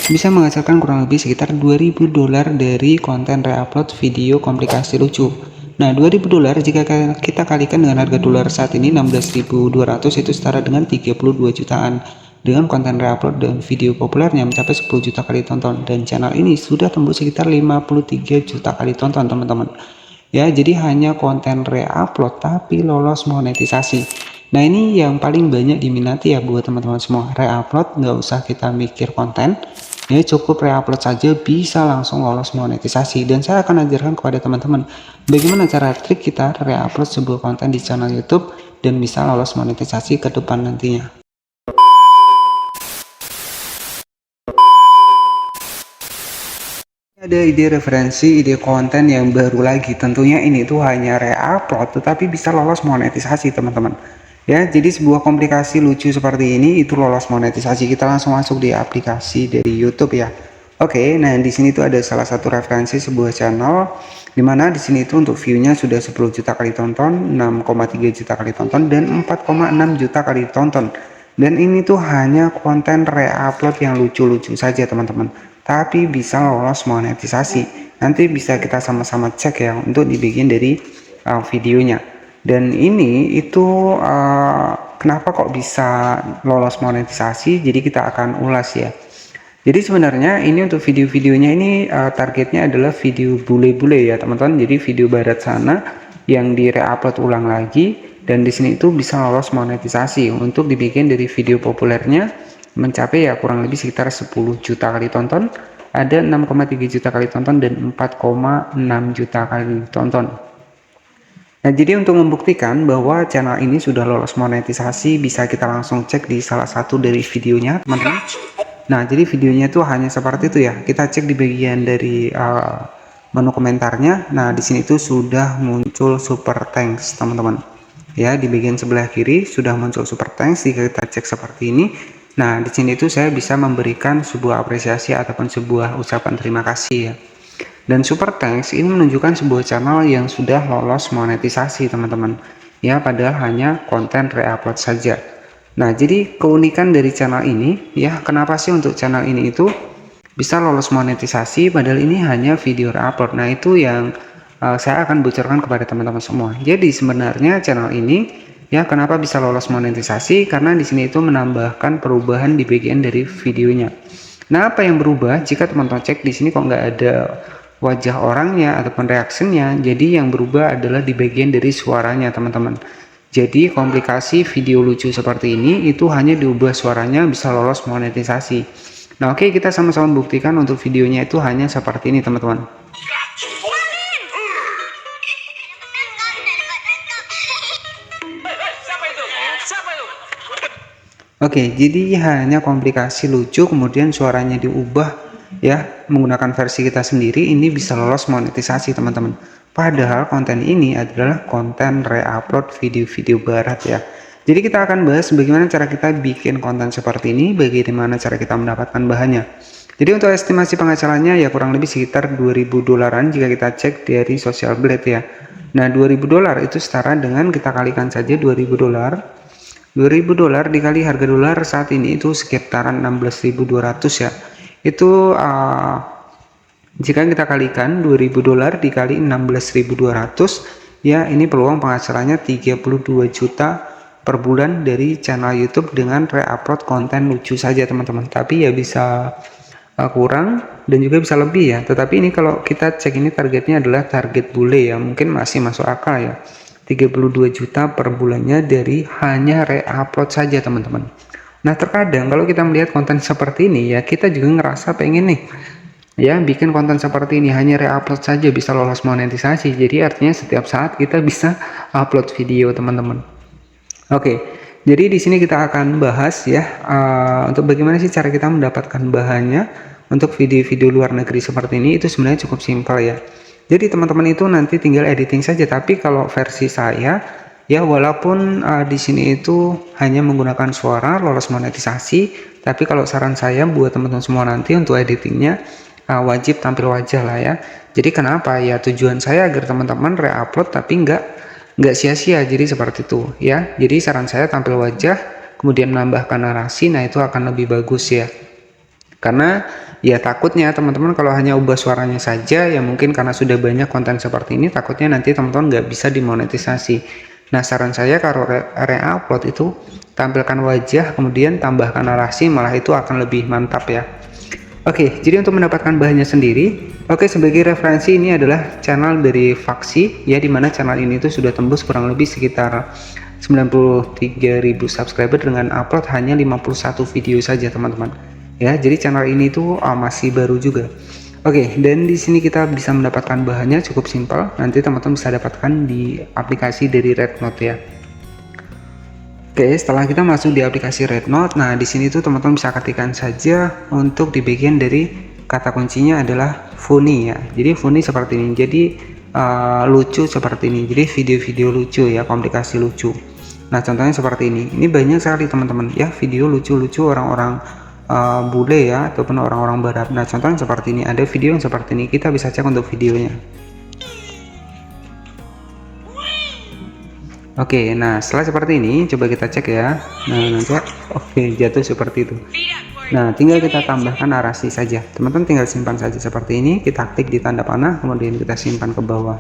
bisa menghasilkan kurang lebih sekitar 2000 dolar dari konten reupload video komplikasi lucu. Nah, 2000 dolar jika kita kalikan dengan harga dolar saat ini 16.200 itu setara dengan 32 jutaan. Dengan konten reupload dan video populernya mencapai 10 juta kali tonton, dan channel ini sudah tembus sekitar 53 juta kali tonton, teman-teman. Ya, jadi hanya konten reupload tapi lolos monetisasi. Nah, ini yang paling banyak diminati ya buat teman-teman semua. Reupload nggak usah kita mikir konten, ya cukup reupload saja bisa langsung lolos monetisasi. Dan saya akan ajarkan kepada teman-teman bagaimana cara trik kita reupload sebuah konten di channel YouTube dan bisa lolos monetisasi ke depan nantinya. Ada ide referensi, ide konten yang baru lagi. Tentunya ini tuh hanya reupload tetapi bisa lolos monetisasi, teman-teman. Ya, jadi sebuah komplikasi lucu seperti ini itu lolos monetisasi. Kita langsung masuk di aplikasi dari YouTube ya. Oke, nah di sini tuh ada salah satu referensi sebuah channel, dimana di sini itu untuk view-nya sudah 10 juta kali tonton, 6,3 juta kali tonton, dan 4,6 juta kali tonton. Dan ini tuh hanya konten reupload yang lucu-lucu saja, teman-teman. Tapi bisa lolos monetisasi. Nanti bisa kita sama-sama cek ya untuk dibikin dari videonya. Dan ini itu kenapa kok bisa lolos monetisasi, jadi kita akan ulas ya. Jadi sebenarnya ini untuk video-videonya ini targetnya adalah video bule-bule ya teman-teman. Jadi video barat sana yang di-reupload ulang lagi, dan di sini itu bisa lolos monetisasi untuk dibikin dari video populernya mencapai ya kurang lebih sekitar 10 juta kali tonton, ada 6,3 juta kali tonton, dan 4,6 juta kali tonton. Nah, jadi untuk membuktikan bahwa channel ini sudah lolos monetisasi, bisa kita langsung cek di salah satu dari videonya, teman-teman. Nah, jadi videonya itu hanya seperti itu ya. Kita cek di bagian dari menu komentarnya. Nah, di sini itu sudah muncul super thanks, teman-teman. Ya, di bagian sebelah kiri sudah muncul super thanks. Jika kita cek seperti ini, nah di sini itu saya bisa memberikan sebuah apresiasi ataupun sebuah ucapan terima kasih ya. Dan super thanks ini menunjukkan sebuah channel yang sudah lolos monetisasi, teman-teman. Ya, padahal hanya konten reupload saja. Nah, jadi keunikan dari channel ini ya, kenapa sih untuk channel ini itu bisa lolos monetisasi padahal ini hanya video reupload. Nah, itu yang saya akan bocorkan kepada teman-teman semua. Jadi sebenarnya channel ini ya kenapa bisa lolos monetisasi, karena di sini itu menambahkan perubahan di bagian dari videonya. Nah, apa yang berubah jika teman-teman cek di sini kok nggak ada wajah orangnya ataupun reaksinya? Jadi yang berubah adalah di bagian dari suaranya, teman-teman. Jadi komplikasi video lucu seperti ini itu hanya diubah suaranya bisa lolos monetisasi. Nah, oke, kita sama-sama buktikan untuk videonya itu hanya seperti ini, teman-teman. Oke, jadi hanya komplikasi lucu kemudian suaranya diubah ya menggunakan versi kita sendiri, ini bisa lolos monetisasi, teman-teman. Padahal konten ini adalah konten reupload video-video barat ya. Jadi kita akan bahas bagaimana cara kita bikin konten seperti ini, bagaimana cara kita mendapatkan bahannya. Jadi untuk estimasi penghasilannya ya kurang lebih sekitar 2000 dolaran jika kita cek dari Social Blade ya. Nah, 2000 dolar itu setara dengan kita kalikan saja 2000 dolar. 2000 dolar dikali harga dolar saat ini itu sekitaran 16.200 ya. Itu jika kita kalikan 2000 dolar dikali 16.200 ya, ini peluang penghasilannya 32 juta per bulan dari channel YouTube dengan reupload konten lucu saja, teman-teman. Tapi ya bisa kurang dan juga bisa lebih ya. Tetapi ini kalau kita cek ini targetnya adalah target bule ya, mungkin masih masuk akal ya. 32 juta per bulannya dari hanya reupload saja, teman-teman. Nah, terkadang kalau kita melihat konten seperti ini ya, kita juga ngerasa pengen nih ya bikin konten seperti ini hanya reupload saja bisa lolos monetisasi. Jadi artinya setiap saat kita bisa upload video, teman-teman. Oke, jadi di sini kita akan bahas ya untuk bagaimana sih cara kita mendapatkan bahannya untuk video-video luar negeri seperti ini. Itu sebenarnya cukup simpel ya. Jadi teman-teman itu nanti tinggal editing saja. Tapi kalau versi saya ya, walaupun di sini itu hanya menggunakan suara lolos monetisasi, tapi kalau saran saya buat teman-teman semua nanti untuk editingnya wajib tampil wajah lah ya. Jadi kenapa ya, tujuan saya agar teman-teman reupload tapi nggak sia-sia, jadi seperti itu ya. Jadi saran saya tampil wajah kemudian menambahkan narasi, nah itu akan lebih bagus ya. Karena ya takutnya teman-teman kalau hanya ubah suaranya saja, ya mungkin karena sudah banyak konten seperti ini, takutnya nanti teman-teman nggak bisa dimonetisasi. Nah, saran saya kalau re-upload itu tampilkan wajah, kemudian tambahkan narasi, malah itu akan lebih mantap ya. Oke, jadi untuk mendapatkan bahannya sendiri, oke, sebagai referensi ini adalah channel dari Faksi ya, dimana channel ini tuh sudah tembus kurang lebih sekitar 93.000 subscriber dengan upload hanya 51 video saja teman-teman. Ya, jadi channel ini tuh masih baru juga. Oke, dan di sini kita bisa mendapatkan bahannya cukup simpel. Nanti teman-teman bisa dapatkan di aplikasi dari Rednote ya. Oke, setelah kita masuk di aplikasi Rednote, nah di sini tuh teman-teman bisa ketikkan saja untuk di bagian dari kata kuncinya adalah funny ya. Jadi funny seperti ini. Jadi lucu seperti ini. Jadi video-video lucu ya, komplikasi lucu. Nah, contohnya seperti ini. Ini banyak sekali teman-teman ya, video lucu-lucu orang-orang bule ya, ataupun orang-orang barat. Nah, contohnya seperti ini. Ada video yang seperti ini. Kita bisa cek untuk videonya. Oke, nah setelah seperti ini, coba kita cek ya. Nah, nanti oke, jatuh seperti itu. Nah, tinggal kita tambahkan narasi saja. Teman-teman tinggal simpan saja seperti ini. Kita klik di tanda panah, kemudian kita simpan ke bawah.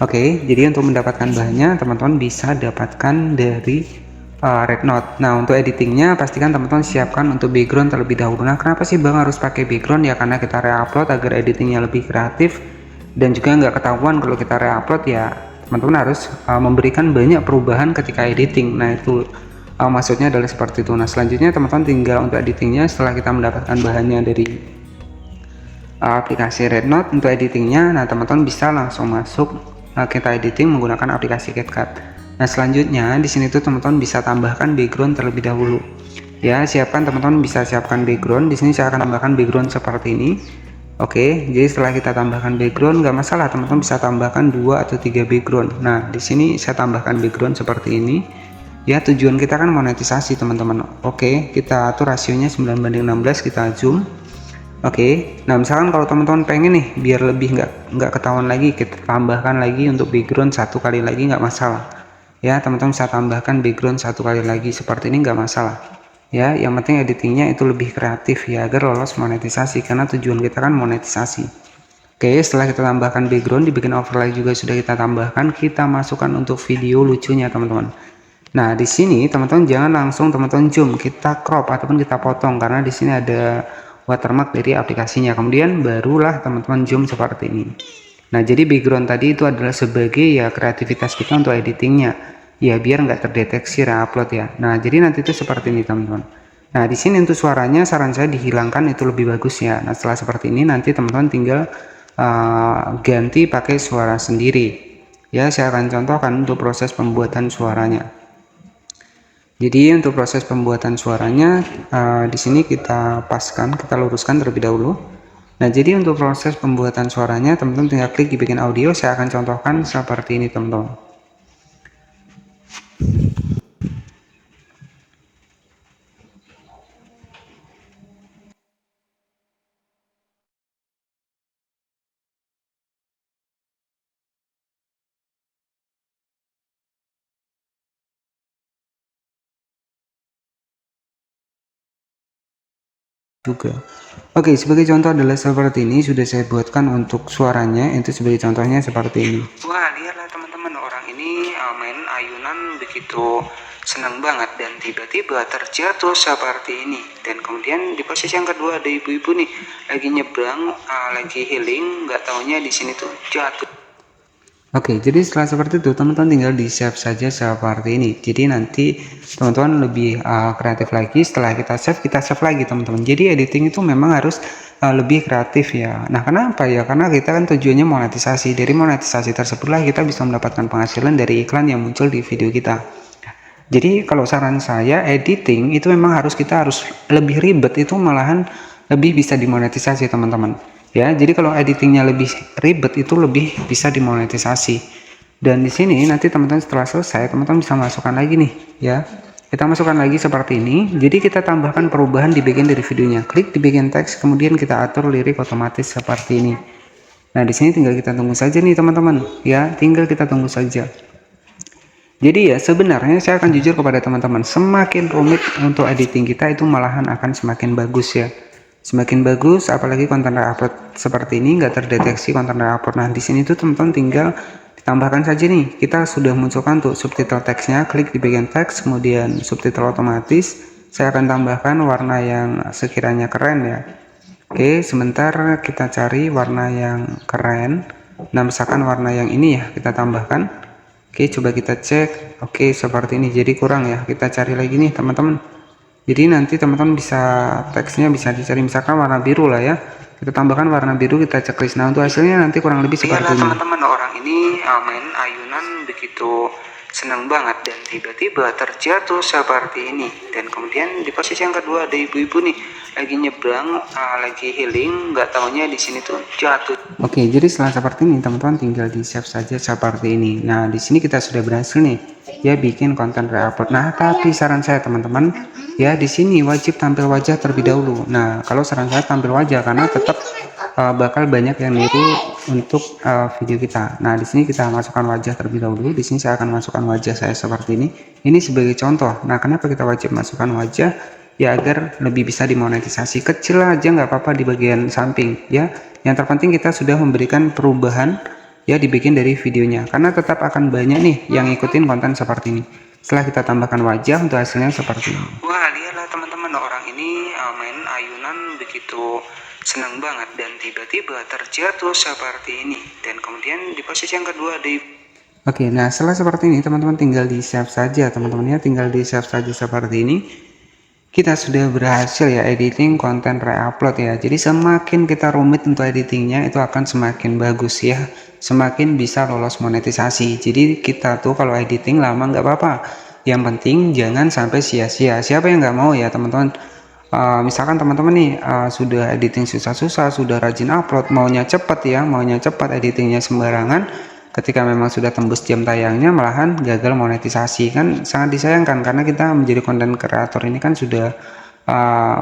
Oke, jadi untuk mendapatkan bahannya, teman-teman bisa dapatkan dari Rednote. Nah, untuk editingnya, pastikan teman-teman siapkan untuk background terlebih dahulu. Nah, kenapa sih Bang harus pakai background? Ya, karena kita re-upload agar editingnya lebih kreatif dan juga nggak ketahuan kalau kita re-upload ya. Teman-teman harus memberikan banyak perubahan ketika editing. Nah, itu maksudnya adalah seperti itu. Nah, selanjutnya teman-teman tinggal untuk editingnya setelah kita mendapatkan bahannya dari aplikasi Rednote untuk editingnya. Nah, teman-teman bisa langsung masuk kita editing menggunakan aplikasi CapCut. Nah, selanjutnya di sini tuh teman-teman bisa tambahkan background terlebih dahulu. Ya, siapkan teman-teman bisa siapkan background. Di sini saya akan tambahkan background seperti ini. Oke, jadi setelah kita tambahkan background, nggak masalah, teman-teman bisa tambahkan 2 atau 3 background. Nah, di sini saya tambahkan background seperti ini. Ya, tujuan kita kan monetisasi, teman-teman. Oke, kita atur rasionya 9:16, kita zoom. Oke, nah misalkan kalau teman-teman pengen nih, biar lebih nggak ketahuan lagi, kita tambahkan lagi untuk background satu kali lagi, nggak masalah. Ya, teman-teman bisa tambahkan background satu kali lagi seperti ini, nggak masalah. Ya, yang penting editingnya itu lebih kreatif ya, agar lolos monetisasi, karena tujuan kita kan monetisasi. Oke, setelah kita tambahkan background, di bagian overlay juga sudah kita tambahkan, kita masukkan untuk video lucunya teman-teman. Nah, di sini teman-teman jangan langsung teman-teman zoom, kita crop ataupun kita potong, karena di sini ada watermark dari aplikasinya. Kemudian barulah teman-teman zoom seperti ini. Nah, jadi background tadi itu adalah sebagai ya kreativitas kita untuk editingnya. Ya, biar nggak terdeteksi re-upload ya. Nah, jadi nanti itu seperti ini teman-teman. Nah, di sini untuk suaranya saran saya dihilangkan, itu lebih bagus ya. Nah, setelah seperti ini nanti teman-teman tinggal ganti pakai suara sendiri. Ya, saya akan contohkan untuk proses pembuatan suaranya. Jadi untuk proses pembuatan suaranya di sini kita paskan, kita luruskan terlebih dahulu. Nah, jadi untuk proses pembuatan suaranya teman-teman tinggal klik di bagian audio. Saya akan contohkan seperti ini teman-teman. Juga. Oke, sebagai contoh adalah seperti ini, sudah saya buatkan untuk suaranya, itu sebagai contohnya seperti ini. Wah, lihatlah teman-teman, orang ini main ayunan begitu senang banget dan tiba-tiba terjatuh seperti ini. Dan kemudian di posisi yang kedua ada ibu-ibu nih lagi nyebrang, lagi healing, nggak taunya di sini tuh jatuh. Oke, jadi setelah seperti itu teman-teman tinggal di save saja seperti ini. Jadi nanti teman-teman lebih kreatif lagi. Setelah kita save lagi teman-teman. Jadi editing itu memang harus lebih kreatif ya. Nah, kenapa ya? Karena kita kan tujuannya monetisasi. Dari monetisasi tersebutlah kita bisa mendapatkan penghasilan dari iklan yang muncul di video kita. Jadi kalau saran saya, editing itu memang kita harus lebih ribet, itu malahan lebih bisa dimonetisasi teman-teman. Ya, jadi kalau editingnya lebih ribet itu lebih bisa dimonetisasi. Dan di sini nanti teman-teman setelah selesai, teman-teman bisa masukkan lagi nih ya. Kita masukkan lagi seperti ini. Jadi kita tambahkan perubahan di bagian dari videonya. Klik di bagian teks, kemudian kita atur lirik otomatis seperti ini. Nah, di sini tinggal kita tunggu saja nih teman-teman ya, tinggal kita tunggu saja. Jadi ya sebenarnya saya akan jujur kepada teman-teman, semakin rumit untuk editing kita itu malahan akan semakin bagus ya. Semakin bagus, apalagi konten re-upload seperti ini nggak terdeteksi konten re-upload. Nah, di sini tuh teman-teman tinggal ditambahkan saja nih. Kita sudah munculkan tuh subtitle teksnya, klik di bagian teks, kemudian subtitle otomatis. Saya akan tambahkan warna yang sekiranya keren ya. Oke, sebentar kita cari warna yang keren. Nah, misalkan warna yang ini ya, kita tambahkan. Oke, coba kita cek. Oke, seperti ini. Jadi kurang ya. Kita cari lagi nih, teman-teman. Jadi nanti teman-teman bisa teksnya bisa dicari misalkan warna biru lah ya. Kita tambahkan warna biru, kita checklist. Nah, untuk hasilnya nanti kurang lebih seperti ini. Teman-teman, orang ini main ayunan begitu senang banget dan tiba-tiba terjatuh seperti ini. Dan kemudian di posisi yang kedua ada ibu-ibu nih lagi nyebrang, lagi healing, nggak taunya di sini tuh jatuh. Oke, jadi setelah seperti ini teman-teman tinggal di save saja seperti ini. Nah, di sini kita sudah berhasil nih ya bikin konten re-upload. Nah, tapi saran saya teman-teman ya di sini wajib tampil wajah terlebih dahulu. Nah, kalau saran saya tampil wajah karena tetap bakal banyak yang niru untuk video kita. Nah, di sini kita masukkan wajah terlebih dahulu. Di sini saya akan masukkan wajah saya seperti ini. Ini sebagai contoh. Nah, kenapa kita wajib masukkan wajah? Ya agar lebih bisa dimonetisasi. Kecil aja nggak apa-apa di bagian samping ya. Yang terpenting kita sudah memberikan perubahan ya di bagian dari videonya. Karena tetap akan banyak nih yang ikutin konten seperti ini. Setelah kita tambahkan wajah untuk hasilnya seperti ini. Wah, lihatlah teman-teman, orang ini main ayunan begitu senang banget dan tiba-tiba terjatuh seperti ini. Dan kemudian di posisi yang kedua ada Oke, nah setelah seperti ini teman-teman tinggal di save saja teman-teman ya, tinggal di save saja seperti ini. Kita sudah berhasil ya editing konten re-upload ya. Jadi semakin kita rumit untuk editingnya itu akan semakin bagus ya, semakin bisa lolos monetisasi. Jadi kita tuh kalau editing lama nggak apa-apa, yang penting jangan sampai sia-sia. Siapa yang nggak mau ya teman-teman? Misalkan teman-teman nih sudah editing susah-susah, sudah rajin upload, maunya cepet ya, maunya cepat, editingnya sembarangan, ketika memang sudah tembus jam tayangnya malahan gagal monetisasi, kan sangat disayangkan karena kita menjadi konten kreator ini kan sudah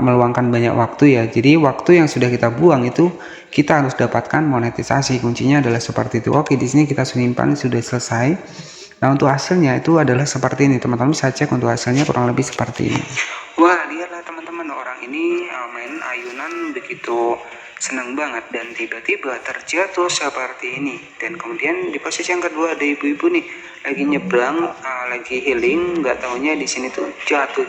meluangkan banyak waktu ya. Jadi waktu yang sudah kita buang itu kita harus dapatkan monetisasi, kuncinya adalah seperti itu. Oke, di sini kita simpan sudah selesai. Nah, untuk hasilnya itu adalah seperti ini teman-teman, bisa cek untuk hasilnya kurang lebih seperti ini. Wah, lihatlah teman-teman, orang ini main ayunan begitu senang banget dan tiba-tiba terjatuh seperti ini. Dan kemudian di posisi yang kedua ada ibu-ibu nih lagi nyebrang, lagi healing, nggak taunya di sini tuh jatuh.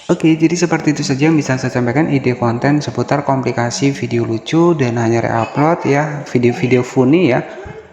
Oke, jadi seperti itu saja yang bisa saya sampaikan, ide konten seputar komplikasi video lucu dan hanya re-upload ya, video-video funny ya.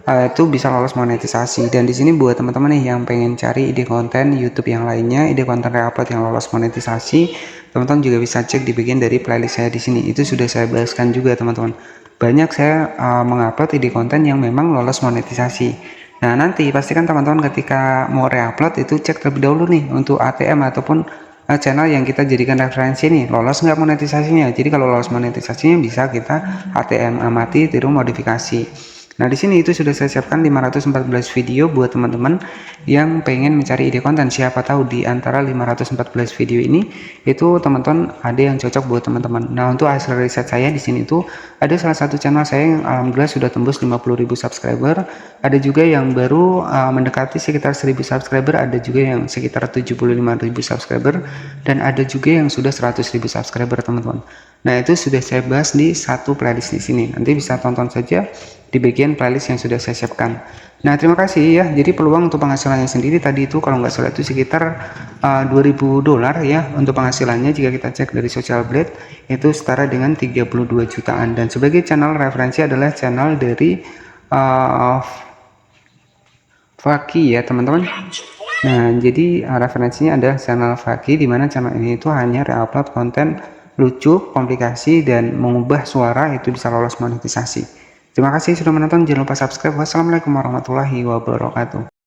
Itu bisa lolos monetisasi. Dan di sini buat teman-teman nih yang pengen cari ide konten YouTube yang lainnya, ide konten re-upload yang lolos monetisasi, teman-teman juga bisa cek di bagian dari playlist saya di sini. Itu sudah saya bahaskan juga teman-teman. Banyak saya mengupload ide konten yang memang lolos monetisasi. Nah, nanti pastikan teman-teman ketika mau re-upload itu cek terlebih dahulu nih untuk ATM ataupun channel yang kita jadikan referensi nih lolos nggak monetisasinya. Jadi kalau lolos monetisasinya bisa kita ATM, amati, tiru, modifikasi. Nah, di sini itu sudah saya siapkan 514 video buat teman-teman yang pengen mencari ide konten. Siapa tahu di antara 514 video ini itu teman-teman ada yang cocok buat teman-teman. Nah, untuk hasil riset saya di sini itu ada salah satu channel saya yang alhamdulillah sudah tembus 50.000 subscriber. Ada juga yang baru mendekati sekitar 1000 subscriber, ada juga yang sekitar 75.000 subscriber, dan ada juga yang sudah 100.000 subscriber teman-teman. Nah, itu sudah saya bahas di satu playlist di sini. Nanti bisa tonton saja di bagian playlist yang sudah saya siapkan. Nah, terima kasih ya. Jadi peluang untuk penghasilannya sendiri tadi itu kalau nggak salah itu sekitar $2.000 ya untuk penghasilannya. Jika kita cek dari Social Blade itu setara dengan 32 jutaan. Dan sebagai channel referensi adalah channel dari Faki ya teman-teman. Nah, jadi referensinya adalah channel Faki, di mana channel ini itu hanya re-upload konten lucu, komplikasi, dan mengubah suara itu bisa lolos monetisasi. Terima kasih sudah menonton, jangan lupa subscribe. Wassalamualaikum warahmatullahi wabarakatuh.